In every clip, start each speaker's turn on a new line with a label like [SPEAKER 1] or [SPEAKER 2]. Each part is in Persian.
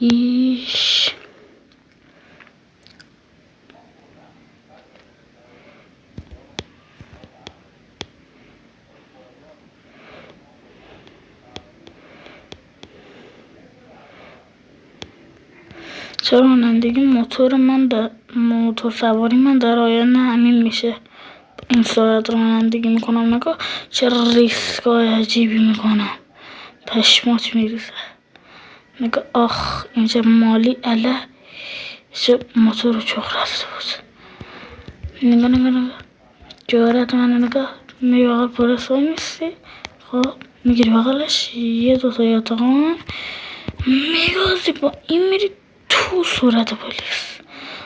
[SPEAKER 1] ایش چرا رانندگی موتور سواری من در آینده همین میشه؟ این سرعت رانندگی میکنم، نگاه چه ریسکای عجیبی میکنم، پشمات میریزه. نگاه آخ اینجا مالی اله چه موتور چخ رفته بود. نگاه جارت من نگاه میری بغل پلیس وای نیستی، خب میگیری بغلش یه دوتا یاتقان میگازی با این میری تو صورت پلیس.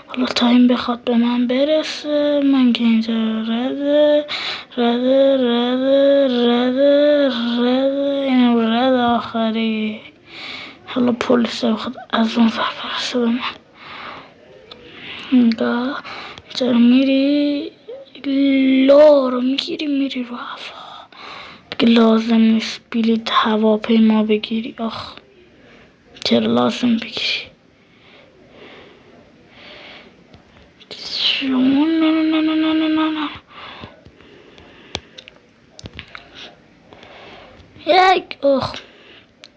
[SPEAKER 1] حالا تا این بخواد به من برسه، من که اینجا رده اینم رد آخری. حالا پلیس بخواد از اون ور برسه به من، نگاه چرا میری لا رو میگیری میری رو هوا، دیگه لازم نیست بلیط هواپیما بگیری. آخ چرا لازم بگیری؟ نه یک اخ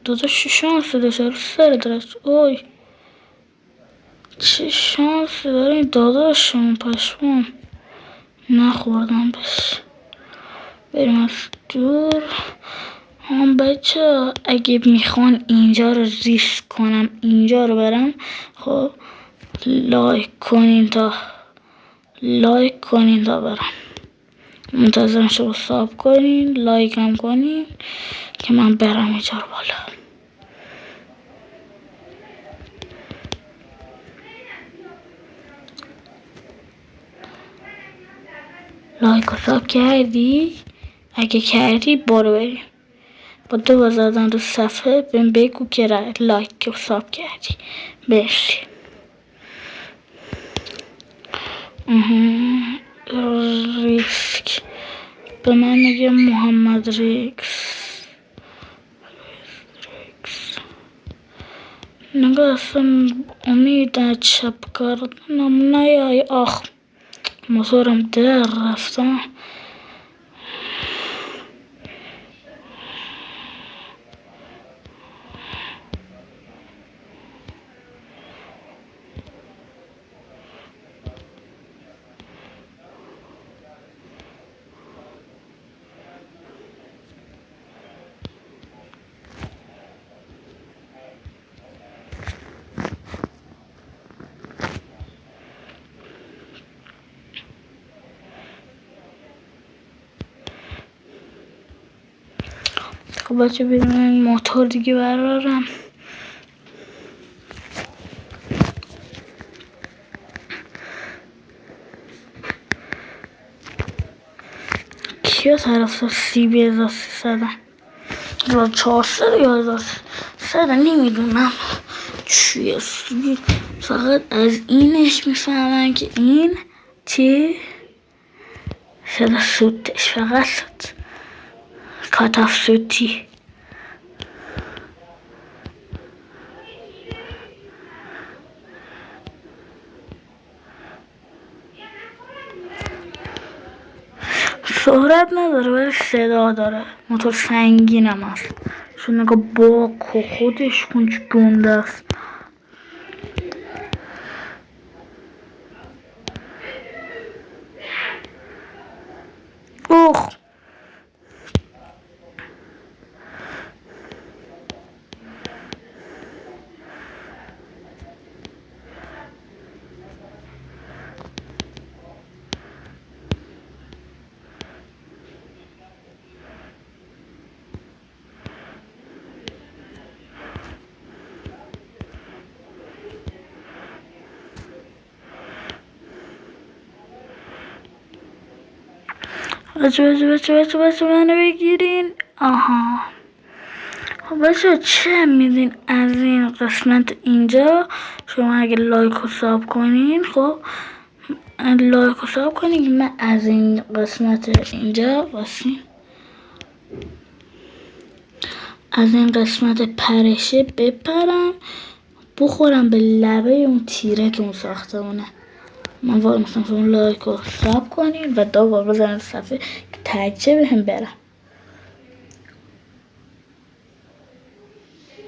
[SPEAKER 1] داداش شانس داشت رو سر درست. اوی چه شانس داری داداشم، پشمام نخوردم بش. بریم از دور. هم بچه اگه میخوان اینجا رو ریسک کنم اینجا رو برم، خب لایک کنین تا برم. منتظرم شما ساب کنین، لایک هم کنین که من برم اینجا رو بالا. لایک و ساب کردی؟ اگه کردی برو بریم با دو زدن رو صفحه بهم بگو که لایک و ساب کردی. مرسی. ریسک به من میگه محمد ریکس. نگاه اصلا امید از چپ کردنم نیای. آخ موتورم در رفتم. خب بچه بریم این موتور دیگه برارم. کیا طرف سیبی 1300 را 400 یا 1300 نمیدونم چیه سیبی. فقط از اینش میفهمن که این چی صدا سوتش فقط کاتاف سوتی. سرعت نداره ولی صدا داره. موتور سنگین هم هست. چون نگاه باک و خودش کنچ گنده است. اوخ بچه منو بگیرین. آها خب بچه چه میدین از این قسمت اینجا؟ شما اگه لایک و ساب کنین، خب لایک و ساب کنین من از این قسمت اینجا واسین از این قسمت پرشه بپرم بخورم به لبه اون تیره که اون ساختمونه. من وای مثلا شما لایک رو ساب کنین و دوبار بزنین صفحه که تکچه به هم برم.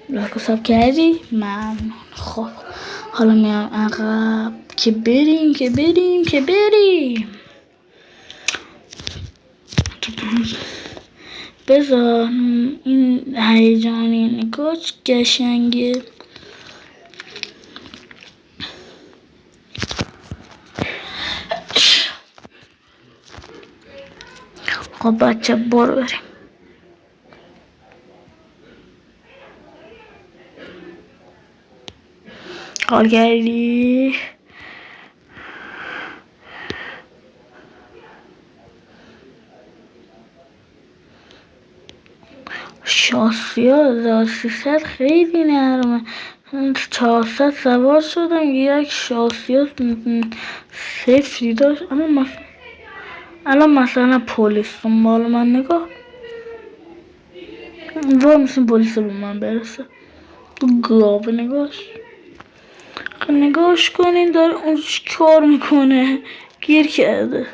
[SPEAKER 1] لایک رو ساب کردی؟ ممنون. خب حالا میام عقب که بریم. بذار این هیجانی نگاه قشنگه. خب بچه برو بریم. حال کردی؟ شاسی ها 1300 خیلی نرمه. 400 سوار شدم یک شاسی ها صفری داشت. الان مثلا پلیس دنبال من نگاه وای مثل پلیس به من برسه. گاو نگاش کنین داره اون کار میکنه. گیر کرده.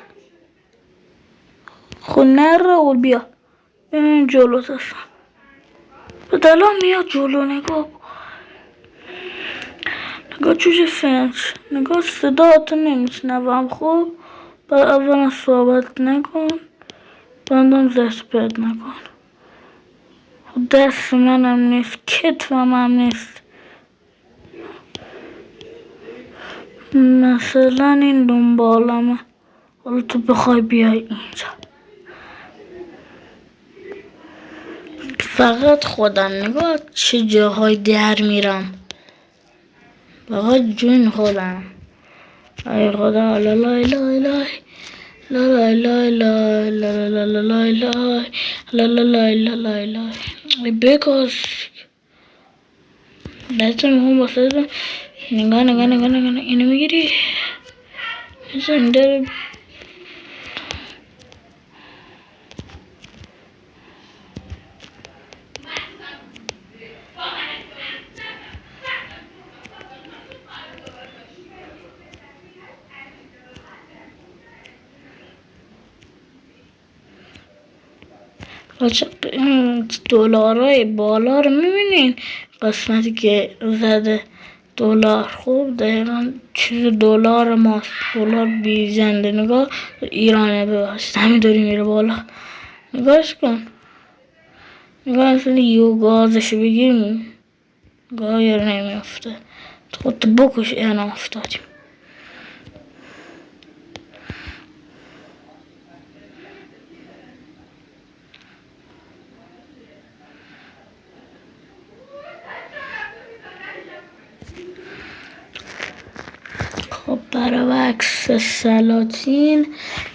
[SPEAKER 1] خب نره بیا ببین جلو هستم. بدلا میاد جلو. نگاه جوجه فنچ. نگاه صداتو نمیشنوم. خب اولا صحبت نکن بندم زشت پرد نکن. دست منم نیست کتفم هم نیست. مثلا این دنبالمه. حالا تو بخوای بیای اینجا فقط خودم نگاه چه جاهای در میرم. فقط جون خودم. ای خدا لا لا لا لا لا لا لا لا لا لا لا لا لا لا لا لا بکش دست میخوام باسه نگاه اینو میگیری اینجا دلارای بالا رو میبینین قسمتی که زده دلار. خوب دقیقا چیز دلار ماست. دلار بیزنده. نگاه ایرانه ببخشید همینطوری میره بالا. نگاهش کن. نگاه اصلا یو گازشو بگیریم گایر نمیافته. خودتو بکش اینا افتادیم. خب برای عکس سلاطین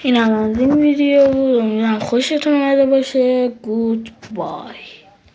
[SPEAKER 1] این هم از این ویدیو بود. امیدوارم خوشتون اومده باشه. گود بای.